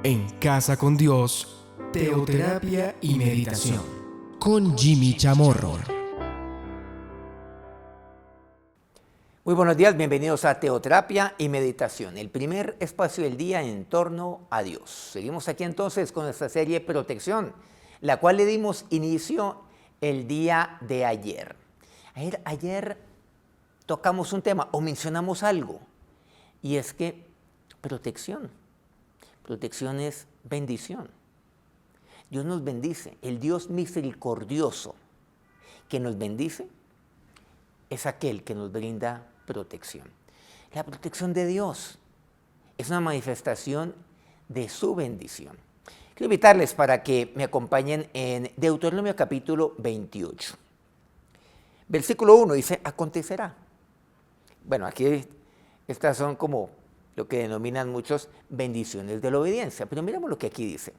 En Casa con Dios, teoterapia y meditación, con Jimmy Chamorro. Muy buenos días, bienvenidos a Teoterapia y Meditación, el primer espacio del día en torno a Dios. Seguimos aquí entonces con nuestra serie Protección, la cual le dimos inicio el día de ayer. Ayer tocamos un tema o mencionamos algo, y es que protección es bendición. Dios nos bendice, el Dios misericordioso que nos bendice es aquel que nos brinda protección. La protección de Dios es una manifestación de su bendición. Quiero invitarles para que me acompañen en Deuteronomio capítulo 28. Versículo 1 dice, acontecerá. Bueno, aquí estas son como lo que denominan muchos bendiciones de la obediencia, pero miremos lo que aquí dice.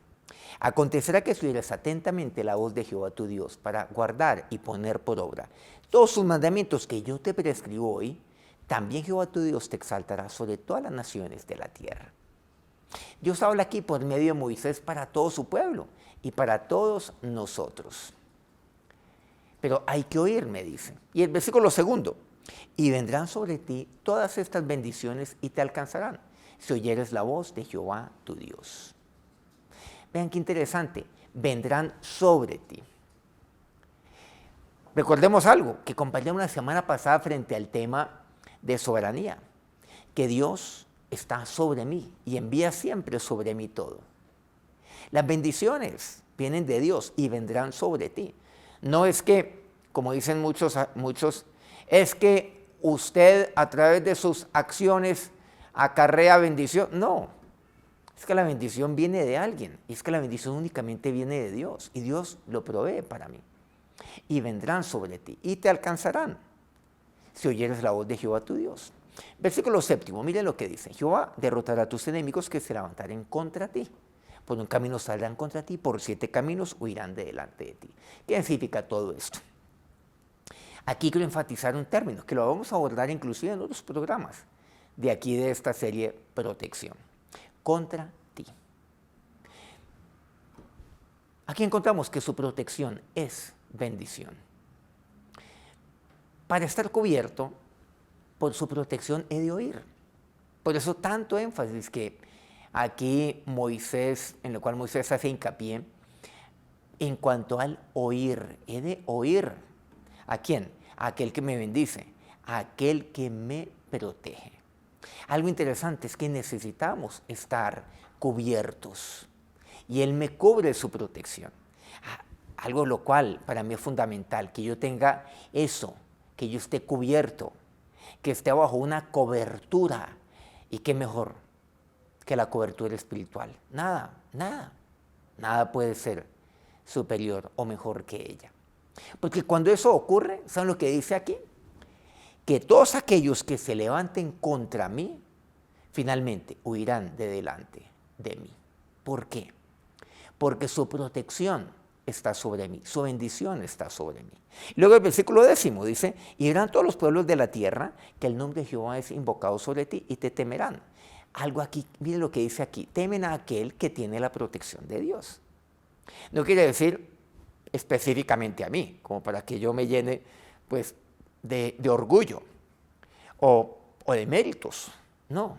Acontecerá que si oyeres atentamente la voz de Jehová tu Dios para guardar y poner por obra todos sus mandamientos que yo te prescribo hoy, también Jehová tu Dios te exaltará sobre todas las naciones de la tierra. Dios habla aquí por medio de Moisés para todo su pueblo y para todos nosotros. Pero hay que oír, me dice. Y el versículo segundo, y vendrán sobre ti todas estas bendiciones y te alcanzarán, si oyeres la voz de Jehová tu Dios. Vean qué interesante, vendrán sobre ti. Recordemos algo que compartimos la semana pasada frente al tema de soberanía, que Dios está sobre mí y envía siempre sobre mí todo. Las bendiciones vienen de Dios y vendrán sobre ti. No es que, como dicen muchos, es que usted a través de sus acciones acarrea bendición. No, es que la bendición viene de alguien, y es que la bendición únicamente viene de Dios, y Dios lo provee para mí. Y vendrán sobre ti, y te alcanzarán, si oyeres la voz de Jehová tu Dios. Versículo 7, miren lo que dice, Jehová derrotará a tus enemigos que se levantaren contra ti. Por un camino saldrán contra ti, por 7 caminos huirán de delante de ti. ¿Qué significa todo esto? Aquí quiero enfatizar un término, que lo vamos a abordar inclusive en otros programas, de aquí de esta serie Protección. Contra ti. Aquí encontramos que su protección es bendición. Para estar cubierto por su protección he de oír. Por eso tanto énfasis que aquí Moisés, en lo cual Moisés hace hincapié, en cuanto al oír, he de oír. ¿A quién? A aquel que me bendice, a aquel que me protege. Algo interesante es que necesitamos estar cubiertos y Él me cubre su protección. Algo lo cual para mí es fundamental, que yo tenga eso, que yo esté cubierto, que esté bajo una cobertura. ¿Y qué mejor que la cobertura espiritual? Nada puede ser superior o mejor que ella. Porque cuando eso ocurre, ¿saben lo que dice aquí? Que todos aquellos que se levanten contra mí, finalmente huirán de delante de mí. ¿Por qué? Porque su protección está sobre mí, su bendición está sobre mí. Luego el versículo 10 dice, y verán todos los pueblos de la tierra que el nombre de Jehová es invocado sobre ti y te temerán. Algo aquí, miren lo que dice aquí, temen a aquel que tiene la protección de Dios. No quiere decir específicamente a mí, como para que yo me llene pues de orgullo o de méritos, no.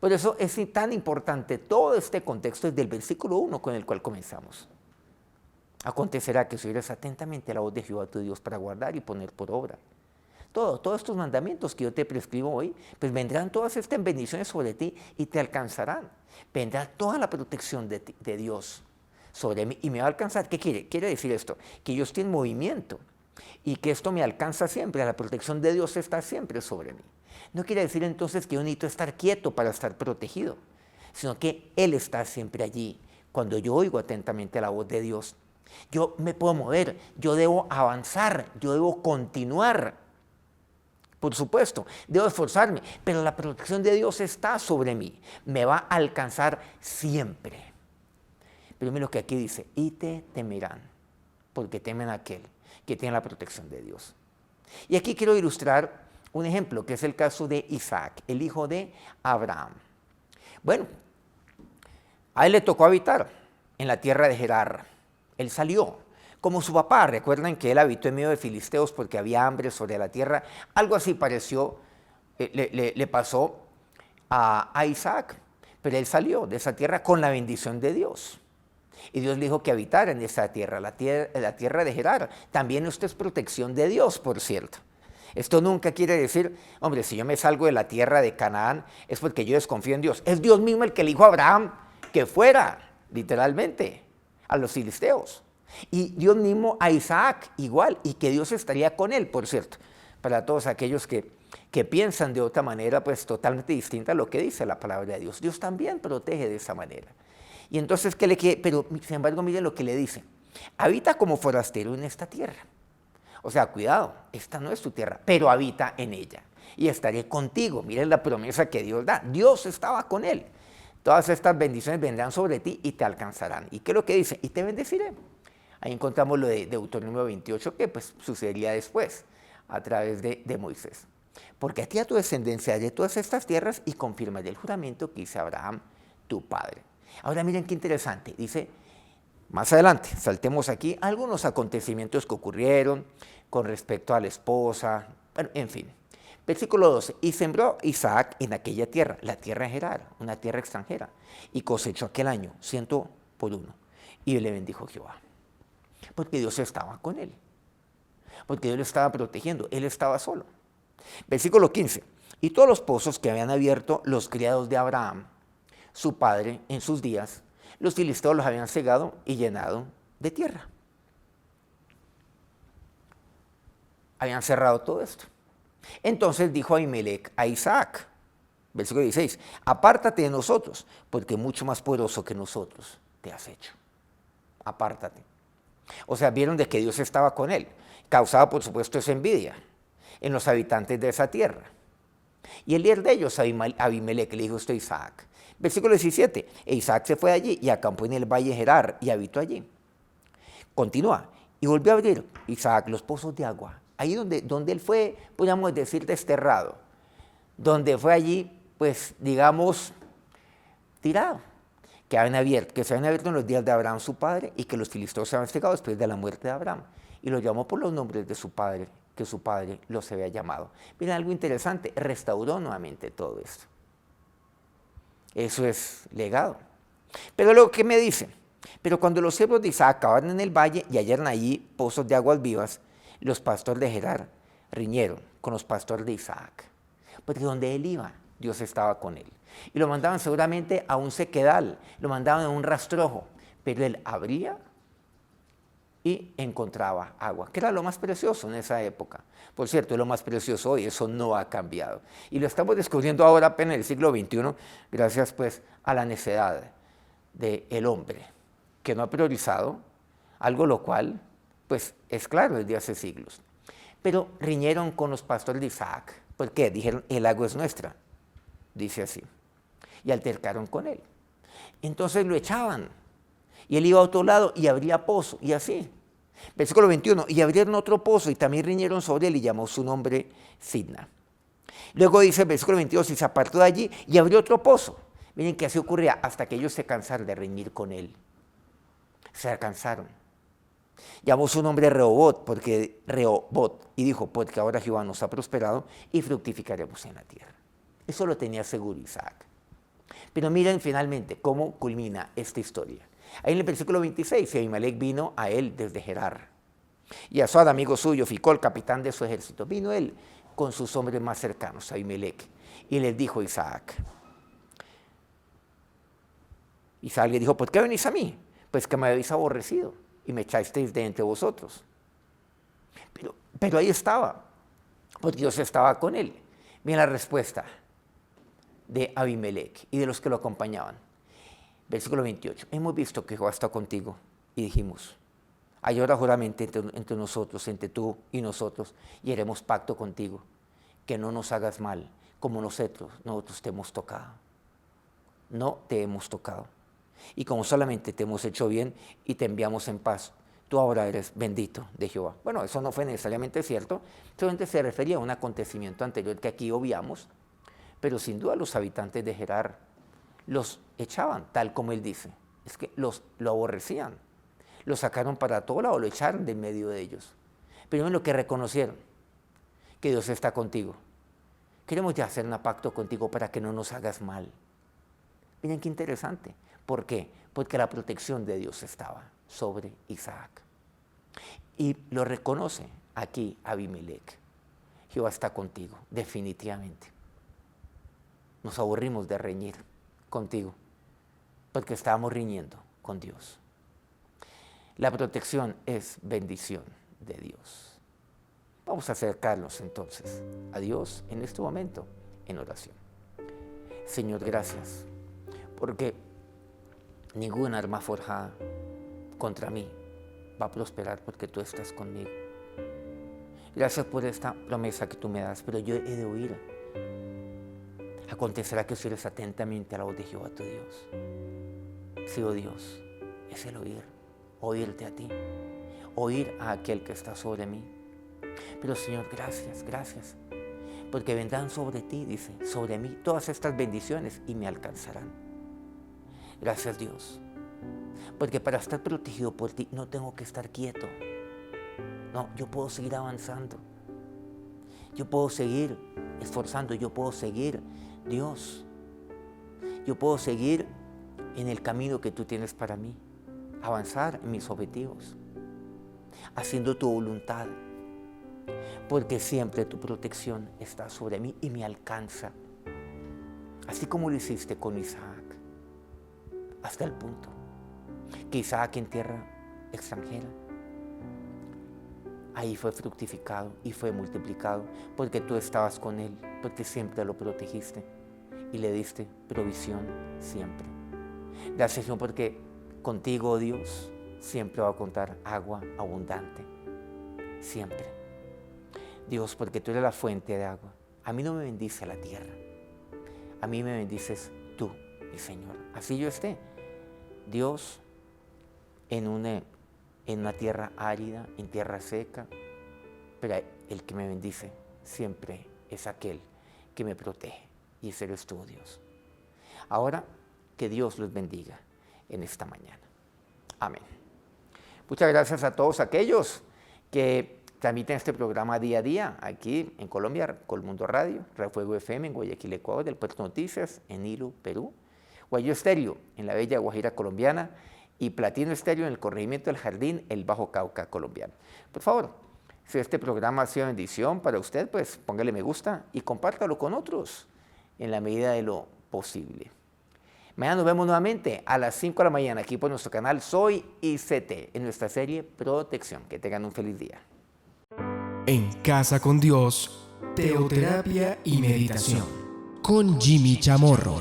Por eso es tan importante todo este contexto desde el versículo 1 con el cual comenzamos. Acontecerá que si oyeres atentamente a la voz de Jehová tu Dios para guardar y poner por obra todos estos mandamientos que yo te prescribo hoy, pues vendrán todas estas bendiciones sobre ti y te alcanzarán. Vendrá toda la protección de Dios sobre mí y me va a alcanzar. ¿Qué quiere? Quiere decir esto, que yo estoy en movimiento y que esto me alcanza siempre, la protección de Dios está siempre sobre mí. No quiere decir entonces que yo necesito estar quieto para estar protegido, sino que Él está siempre allí. Cuando yo oigo atentamente la voz de Dios, yo me puedo mover, yo debo avanzar, yo debo continuar. Por supuesto, debo esforzarme, pero la protección de Dios está sobre mí, me va a alcanzar siempre. Pero mira lo que aquí dice, y te temerán, porque temen a aquel que tiene la protección de Dios. Y aquí quiero ilustrar un ejemplo, que es el caso de Isaac, el hijo de Abraham. Bueno, A él le tocó habitar en la tierra de Gerar. Él salió, como su papá. Recuerdan que él habitó en medio de filisteos porque había hambre sobre la tierra. Algo así pareció, le pasó a Isaac. Pero él salió de esa tierra con la bendición de Dios. Y Dios le dijo que habitara en esa tierra, la tierra de Gerar. También esto es protección de Dios, por cierto. Esto nunca quiere decir, hombre, si yo me salgo de la tierra de Canaán, es porque yo desconfío en Dios. Es Dios mismo el que le dijo a Abraham que fuera, literalmente, a los filisteos. Y Dios mismo a Isaac igual, y que Dios estaría con él, por cierto. Para todos aquellos que piensan de otra manera, pues totalmente distinta a lo que dice la palabra de Dios. Dios también protege de esa manera. Y entonces, ¿qué le quiere? Pero, sin embargo, miren lo que le dice. Habita como forastero en esta tierra. O sea, cuidado, esta no es tu tierra, pero habita en ella. Y estaré contigo. Miren la promesa que Dios da. Dios estaba con él. Todas estas bendiciones vendrán sobre ti y te alcanzarán. ¿Y qué es lo que dice? Y te bendeciré. Ahí encontramos lo de Deuteronomio 28, que pues sucedería después, a través de Moisés. Porque a ti y a tu descendencia daré todas estas tierras y confirmaré el juramento que hice a Abraham, tu padre. Ahora miren qué interesante. Dice, más adelante, saltemos aquí, algunos acontecimientos que ocurrieron con respecto a la esposa, bueno, en fin. Versículo 12, y sembró Isaac en aquella tierra, la tierra de Gerar, una tierra extranjera, y cosechó aquel año 100 por 1. Y le bendijo Jehová, porque Dios estaba con él, porque Dios lo estaba protegiendo, él estaba solo. Versículo 15, y todos los pozos que habían abierto los criados de Abraham, su padre, en sus días, los filisteos los habían cegado y llenado de tierra. Habían cerrado todo esto. Entonces dijo Abimelec a Isaac, versículo 16, apártate de nosotros, porque mucho más poderoso que nosotros te has hecho. Apártate. O sea, vieron de que Dios estaba con él. Causaba, por supuesto, esa envidia en los habitantes de esa tierra. Y el líder de ellos, Abimelec, le dijo esto a Isaac. Versículo 17, e Isaac se fue allí y acampó en el valle de Gerar y habitó allí. Continúa, y volvió a abrir Isaac los pozos de agua. Ahí donde él fue, podríamos decir, desterrado. Donde fue allí, pues, digamos, tirado. Que se habían abierto en los días de Abraham, su padre, y que los filisteos se habían cegado después de la muerte de Abraham. Y lo llamó por los nombres de su padre, que su padre los había llamado. Miren, algo interesante, restauró nuevamente todo esto. Eso es legado. Pero luego, ¿qué me dice? Pero cuando los siervos de Isaac acabaron en el valle y hallaron allí pozos de aguas vivas, los pastores de Gerar riñeron con los pastores de Isaac. Porque donde él iba, Dios estaba con él. Y lo mandaban seguramente a un sequedal, lo mandaban a un rastrojo, pero él abría y encontraba agua, que era lo más precioso en esa época. Por cierto, es lo más precioso hoy, eso no ha cambiado. Y lo estamos descubriendo ahora apenas en el siglo XXI, gracias pues a la necedad del hombre, que no ha priorizado algo lo cual pues es claro desde hace siglos. Pero riñeron con los pastores de Isaac. ¿Por qué? Dijeron, el agua es nuestra, dice así. Y altercaron con él. Entonces lo echaban. Y él iba a otro lado y abría pozo, y así. Versículo 21, y abrieron otro pozo y también riñeron sobre él y llamó su nombre Sidna. Luego dice, versículo 22, y se apartó de allí y abrió otro pozo. Miren que así ocurría hasta que ellos se cansaron de reñir con él. Se cansaron. Llamó su nombre Rehobot, y dijo, porque ahora Jehová nos ha prosperado y fructificaremos en la tierra. Eso lo tenía seguro Isaac. Pero miren finalmente cómo culmina esta historia. Ahí en el versículo 26, Abimelec vino a él desde Gerar. Y Asad, amigo suyo, Ficol, capitán de su ejército, vino él con sus hombres más cercanos, Abimelec, y les dijo a Isaac. Isaac le dijo, ¿por qué venís a mí? Pues que me habéis aborrecido y me echasteis de entre vosotros. Pero ahí estaba, porque Dios estaba con él. Miren la respuesta de Abimelec y de los que lo acompañaban. Versículo 28. Hemos visto que Jehová está contigo y dijimos, hay ahora juramento entre nosotros, entre tú y nosotros, y haremos pacto contigo, que no nos hagas mal, como nosotros te hemos tocado. No te hemos tocado. Y como solamente te hemos hecho bien y te enviamos en paz, tú ahora eres bendito de Jehová. Bueno, eso no fue necesariamente cierto, solamente se refería a un acontecimiento anterior que aquí obviamos, pero sin duda los habitantes de Gerar los echaban, tal como él dice. Es que lo aborrecían. Lo sacaron para todo lado, lo echaron de en medio de ellos. Pero en lo que reconocieron, que Dios está contigo. Queremos ya hacer un pacto contigo para que no nos hagas mal. Miren qué interesante. ¿Por qué? Porque la protección de Dios estaba sobre Isaac. Y lo reconoce aquí Abimelech. Jehová está contigo, definitivamente. Nos aburrimos de reñir contigo, porque estábamos riñendo con Dios. La protección es bendición de Dios. Vamos a acercarnos entonces a Dios en este momento en oración. Señor, gracias, porque ninguna arma forjada contra mí va a prosperar porque tú estás conmigo. Gracias por esta promesa que tú me das, pero yo he de oír. Acontecerá que si eres atentamente a la voz de Jehová tu Dios. Sí, oh Dios, es el oírte a ti, oír a aquel que está sobre mí. Pero Señor, gracias, porque vendrán sobre ti, dice, sobre mí, todas estas bendiciones y me alcanzarán. Gracias, Dios, porque para estar protegido por ti no tengo que estar quieto. No, yo puedo seguir avanzando. Yo puedo seguir esforzando, yo puedo seguir, Dios. Yo puedo seguir en el camino que tú tienes para mí, avanzar en mis objetivos, haciendo tu voluntad, porque siempre tu protección está sobre mí y me alcanza, así como lo hiciste con Isaac, hasta el punto que Isaac en tierra extranjera, ahí fue fructificado y fue multiplicado, porque tú estabas con él, porque siempre lo protegiste y le diste provisión siempre. Gracias, Señor, porque contigo, oh Dios, siempre va a contar agua abundante, siempre. Dios, porque tú eres la fuente de agua. A mí no me bendice la tierra, a mí me bendices tú, mi Señor. Así yo esté, Dios, en una tierra árida, en tierra seca, pero el que me bendice siempre es aquel que me protege, y ese eres tú, Dios. Ahora, que Dios los bendiga en esta mañana. Amén. Muchas gracias a todos aquellos que transmiten este programa día a día aquí en Colombia, Colmundo Radio, Refuego FM en Guayaquil, Ecuador, del Puerto Noticias en Hilo, Perú, Guayó Estéreo en la bella Guajira colombiana y Platino Estéreo en el corregimiento del Jardín, el Bajo Cauca colombiano. Por favor, si este programa ha sido bendición para usted, pues póngale me gusta y compártalo con otros en la medida de lo posible. Mañana nos vemos nuevamente a las 5 de la mañana aquí por nuestro canal Soy ICT en nuestra serie Protección. Que tengan un feliz día. En Casa con Dios, teoterapia y meditación con Jimmy Chamorro.